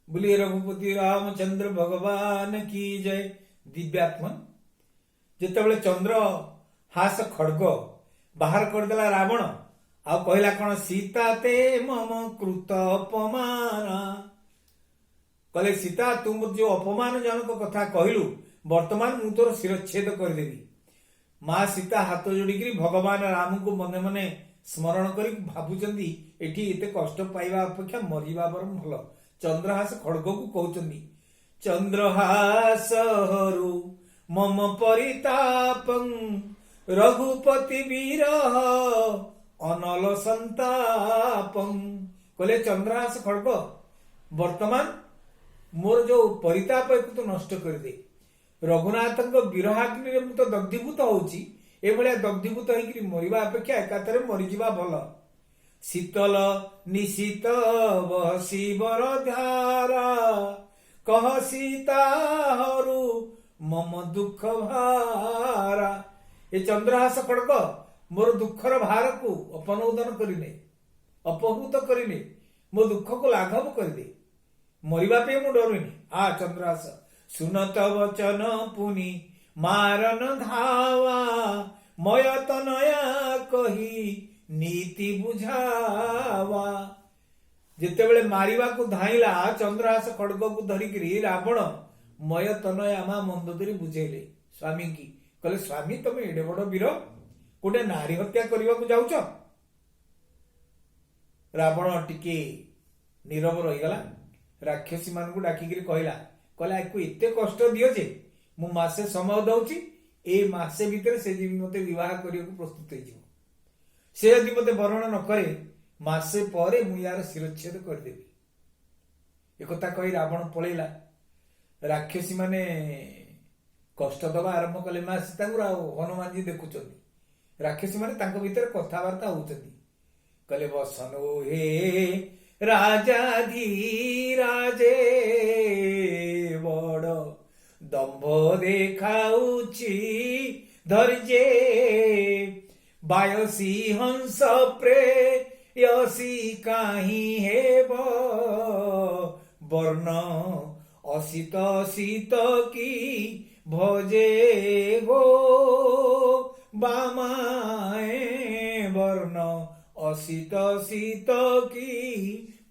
बोलिए रघुपति रामचंद्र भगवान की जय। दिव्यात्मा जितेबाला चंद्र हास खड्ग बाहर करदेला रावण आ कहला कौन सीता ते मम कृत अपमान कहले सीता तू जो अपमान जनक कथा कहलु वर्तमान मु तोर शिरच्छेद करदेवी। माँ सीता हाथ जोड़ी भगवान राम को मने मने स्मरण कर भावुंट एटी एते कष्ट पाइबा अपेक्षा मरिबा बरम भल। चंद्रहास खड्ग को कहते चंद्रहास हरु मम परितापं रघुपति विरह अनल संतापं कहले चंद्रहास खड्ग वर्तमान मोर जो परिताप को तो नष्ट कर दे। रघुनाथ विरहाग्नि मु तो दग्धीभूत होची एभलिया दग्धीभूत होकर मरिबा अपेक्षा एकाथरे मरीजा भल। शीतल निशीत बहसी बर धारा कह सीता हरु मम दुख भारा। ये चंद्रहास खड्ग मोर दुखर भार को अपनोदन करिने अपहूत करिने मो दुख को लाघव करदे मरिबा पे मु डरुनी। आ चंद्रहास सुनत वचन पुनि मारन धावा मय तनया कही नीति बुझावा। जितेबले मारिबा को धाइला चंद्रहास खड्ग को धरिकी रावण मय तनया मा मंदोदरी बुझेले स्वामी की कहले स्वामी तुम एडे बड़ वीर गोटे नारी हत्या करने को जाऊच। रावण टिके नीरव रहीगला राक्षसी मान को डाकिकी कहला कहला को एते कष्ट दियो जे मु मासे समय दउची ए मासे भितर से जी मते विवाह करने को प्रस्तुत हो से यदि मते वर्ण न करे मासे परे मु यार शिरच्छेद करदेवी। एक कही रावण पलैला राक्षसी माने कष्ट दबा आरंभ कले माँ सीता हनुमान जी देखुंत राक्षसी माने तांको भीतर कथबार्ता होउछंती कहले बसनो हे राजा धीराजे बड़ दंभ देखाउची धैर्ये बायसी हंस प्रेयसी काहि हेब वर्ण असित शीत की भजे गो बामाए वर्ण असित शीत की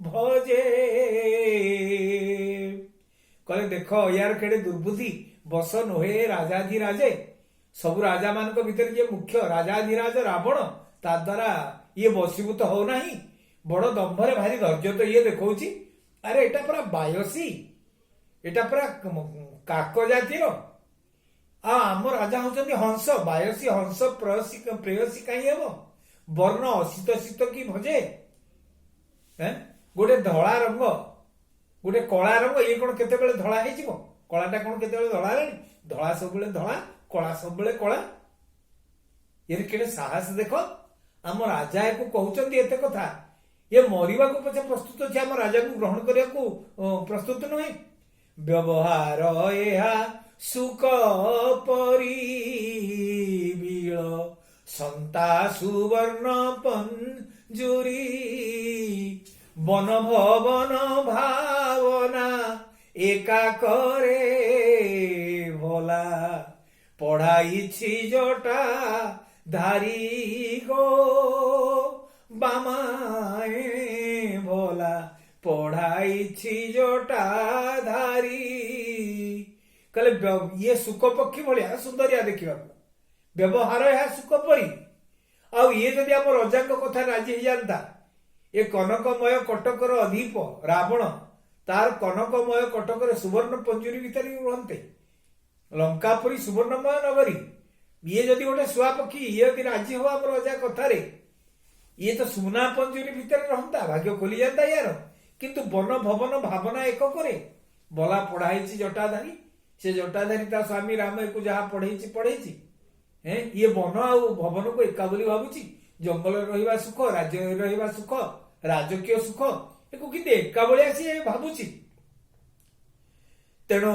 भजे। कहले देख यार केड़े दुर्बुद्धि बस नोहे राजाधिराजे सब राजा मान भीतर जे मुख्य राजाधिराज रावण ता द्वारा ये बसीभूत हो नाही बड़ दंभरे भारी धैर्य तो ये देखौची। अरे एटा पूरा बायसी एटा पूरा काक जातिर आम राजा होचंदी हंस बायसी हंस प्रेयसी कहीं हेब वर्ण असित शीत की भजे गोटे धला रंग गोटे कला रंग ये कौन केतेबेले धला हेजिबो कलाटा कौन केतेबेले धला हेलानी धला सबले धला कला सबले कला ये केड़े साहस देख आम राजा को कहउचंदी एते कथा ये मरिबा को पछे प्रस्तुत अछि आम राजा को ग्रहण करिया को प्रस्तुत नहे। व्यवहार एहा सुख परी बिल संता सुवर्ण पंजुरी वन भवन भावना एका करे भोला पढ़ाई जटा धारी गो बामाए भोला पढ़ाई जटा धारी। कहले ये सुख पक्षी भाया सुंदरिया देखा व्यवहार है सुख परी आउ ये जदि आम रजा कथा राजी हो जाता ये कनकमय कटकर अधिप रावण तार कनकमय कटकर सुवर्ण पंजुरी भितर रुहते लंकापुरी सुवर्णमय नगरी ये जदि गोटे शुआ पक्षी ये यदि राजी हो आम रजा कथार ये तो सुना पंजुरी भितर रहता भाग्य खोली जाता यार किंतु वन भवन भावना एक करे भला पढ़ाई जटाधारी से जटाधारी ता स्वामी राम को जहाँ पढ़े ये वन आ भवन को एका बोली भावुची जंगल रहिबा सुख राज्य रहिबा सुख राजकीय सुख एको कि एका बोली सी भावुची। तेणु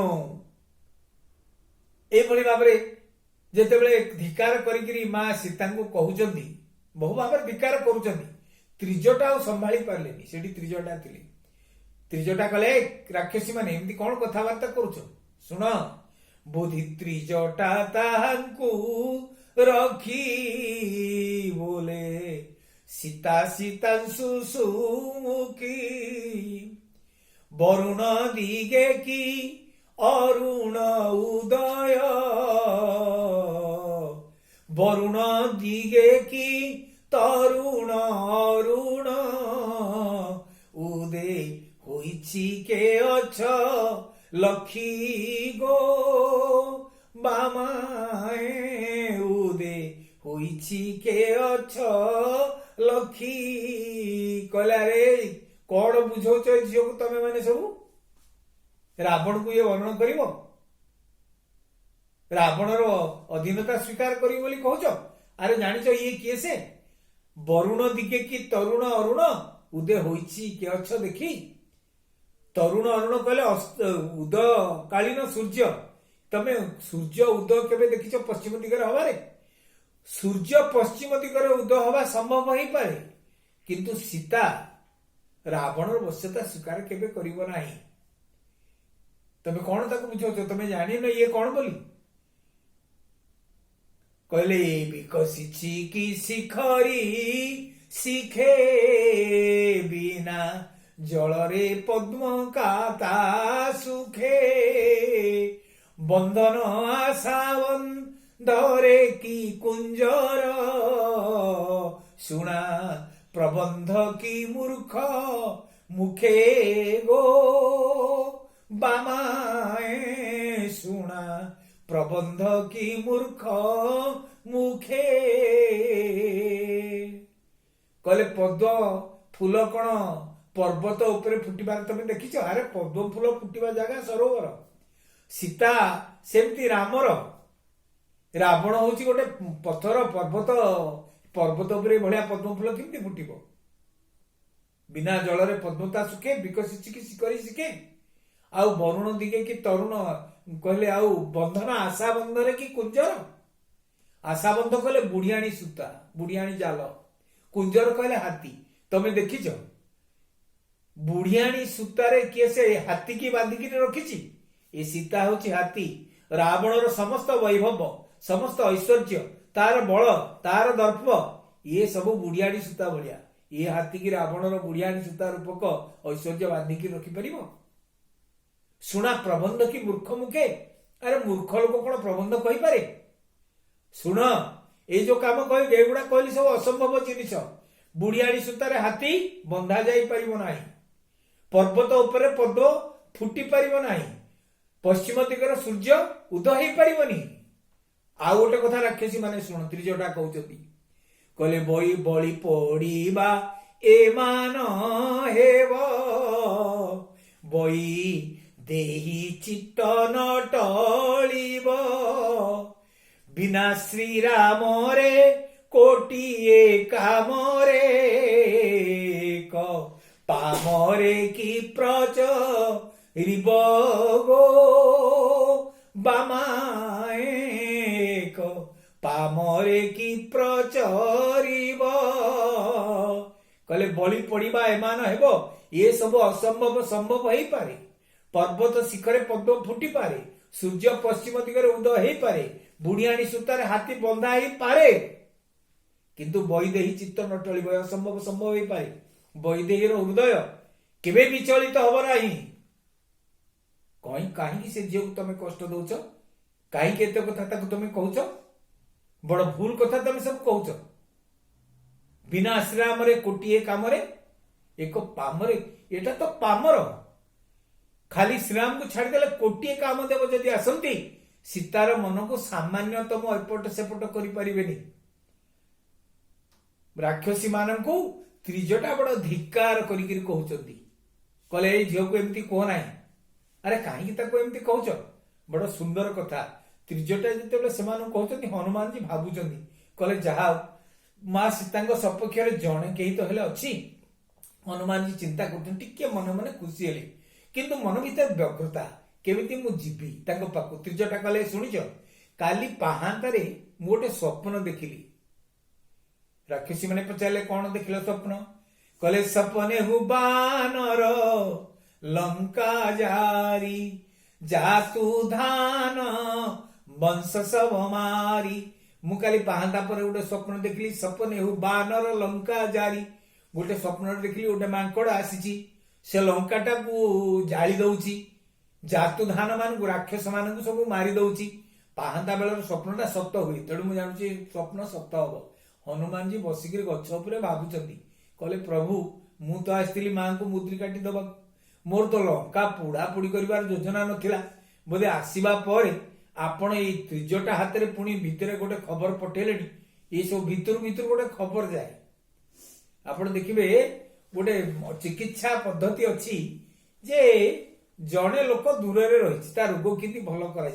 एभली भाव जेतेबेले धिकार करी माँ सीता को कहउचंदी बहु भाव धिकार करुचंदी त्रिजटा संभाली पारलेनी सेठी त्रिजटा थिले त्रिजटा कले राक्षसी माने एमती कौन कथबार्ता करुछ शुण बुद्धि त्रिजटा ताहांकु रखी बोले सीता सीतांशु सुमुखी वरुण दिगे की अरुण उदय वरुण दिगे की तरुण अरुण उदे होइछि के अछ लखी गो बामाए उदे होइछि के अछ लखी कहला रे कौन बुझौछ झील को तमे माने सब रावण को ये वर्णन करिवो रावणर अधीनता स्वीकार करी बोली कहूछ अरे जानिछ ये किए से वरुण दिगे की तरुण अरुण उदय होइछि के अछ देखी तरुण अरुण कहले उदय कालीन सूर्य तमे सूर्य उदय केबे देखिछ पश्चिम दिगरे हवारे सूर्य पश्चिम दिगरे उदय हवा संभव ही पारे किंतु सीता रावणर वश्यता स्वीकार केबे करिवो नाही तमे कौन ताको बुझौछ तमे जानि न ये कौन बोली कहले विकसिछि की शिखरी शिखे बिना जलरे पद्म काता सुखे बंधन आशावन धरे की कुंजर सुना प्रबंध की मूर्ख मुखे गो बामाए सुना प्रबंध की मूर्ख मुखे कहले पद्म फूल कौन पर्वत उपरे फुटिबार तमे देखिछ अरे पद्म फूल फुटिबा जगह सरोवर सीता सेमती रामर रावण होची गोटे पथर पर्वत पर्वत उपरे भलिया पद्म फूल केमती फुटिबो बिना जलरे पद्मता सुखे विकसिछि की शिखरी शिखे आउ वरुण दिगे की तरुण कहले आउ बंधन आशा बंधरे की कुंजर आशा बंध कहले बुढ़ियाणी सूता बुढ़ियाणी जाल कुंजर कहले हाथी तमे देखिछ बुढ़ियाणी सूतारे किए से हाथी की बांधिकी रखिछि ए सीता होची हाथी रावणर समस्त वैभव समस्त ऐश्वर्य तार बल तार दर्प ये सब बुढ़ियाणी सूता भलिया ये हाथी की रावणर बुढ़ियाणी सूता रूपक ऐश्वर्य बांधिकी रखि परिबो सुना प्रबंध की मूर्ख मुखे अरे मूर्ख लोक कौन प्रबंध कही पारे सुन ये जो काम कह एगुड़ा कहली सब असंभव जिनिस बुढ़ियाणी सूतारे हाथी बंधा जाई परिबो नाही पर्वत उपरे पद्म फुटी परिबो नाही पश्चिम दिगर सूर्य उदय हो पारिबनी आ गोटे कथा राक्षसी माने शुण त्रिजटा कहउछती कहले बई बळी पड़ीबा ए मान हेव बई देही चित्त न टळीब बिना श्री राम रे कोटिए काम रे क पामरे की प्रच रिबगो बामाए को पामरे की प्रचरिब कहले बलि पड़िबा एमान हेबो ये सब असंभव संभव हो पारे पर्वत शिखरे पद्म फुटी पारे सूर्य पश्चिम दिगरे उदय हो पारे बुढ़ियाणी सूतारे हाथी बंधा हो पारे किंतु वैदेही चित्त न टळिब असंभव संभव हो पारे वैदेहीर हृदय केबे विचलित हब नाही कहीं से झील को तुम कष्ट दौच कहीं एत कथा तुम कहूच बड़ भूल कथा तुम सब कहूच बिना आश्राम रे कोटिए काम रे एक पामरे एटा तो पामर खाली श्रीराम को छाड़देले कोटिए काम देव जदि आसंती सीतार मन को सामान्यतम एपट सेपट करें राक्षसी मानू त्रिजटा बड़ धिक्कार कहते कहले झील को एमती कह ना अरे कहीं एमती कहच बड़ सुंदर कथा त्रिजटा जिते कहते हनुमान जी भावुं कहले जहा माँ सीता सपक्ष जड़े कहीं तो हेले अच्छी हनुमान जी चिंता कर मन मन खुशी हेली किंतु मन भीतर व्यग्रता केमिति मु जीवी तांको पाखु त्रिजटा कहले शुणिच काली पाहांतारे मु गोटे स्वप्न देखिली राक्षसी माने पचारे कौन देखिल स्वप्न कहले सपने हु बानर लंका जारी जातु धान वंश सब मारी। मु काली पाहंता पर गोटे स्वप्न देखली सपने हु बानर लंका जारी। गोटे स्वप्न देखली गोटे मांकड़ आसी से लंकाटा को जाली दउची जातु धान मान राक्षस मान सब मारी दउची। पाहंता बेलर स्वप्नटा सत्य हुए तेणु मुझे जानुची स्वप्न सत्य हम। हनुमान जी बसिक गछ उपर भावुंट कहले प्रभु मु तो आसती माँ को मुद्री काटी दबा मोर तो लंका पोड़ा पोड़ी कर योजना नथिला बोधे आसवा पर आपण ये त्रिजटा हाथ में पुणी भितर गोटे खबर पठेले ये सब भितर भितर गोटे खबर जाए। आप देखिए गोटे चिकित्सा पद्धति अच्छी जे जड़े लोक दूर रही रोग कि भल कर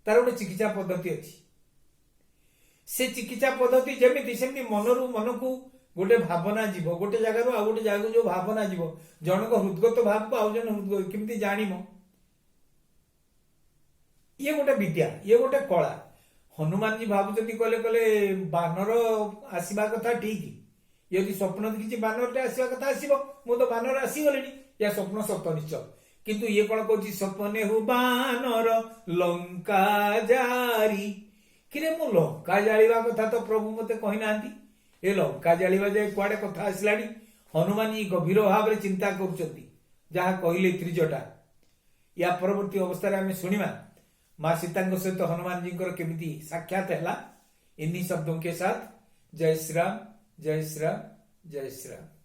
तार गोटे चिकित्सा पद्धति अच्छी। से चिकित्सा पद्धति जमी सेमती मनरू मन को गोटे भावना जीव गोटे जगार आ गोटे जगह जो भावना जीव जनक हृदगत भाव को आउ जन हृदगत केमती जानिम ये गोटे विद्या ये गोटे कला। हनुमान जी भावुंट कहले कहले बानर आसवा कथा ठीक यदि स्वप्न देखी बानर आसवा कथा आसो मु तो बानर आसीगले या स्वप्न सत्य निश्चय किंतु ये कौन कह स्वप्ने हु बानर लंका जारी कि मु लंका जालिबा कथा तो प्रभु मते कही ना ए लंका जालिबा जाए कुआडे कथा आसला। हनुमान जी गभीर भाव में चिंता करुचंती जहाँ कहले त्रिजटा। या परवर्ती अवस्था आम शुणा माँ सीता सहित हनुमान जी केमिति साक्षात है इन्हीं शब्दों के साथ। जय श्री राम जय श्री राम जय श्री राम।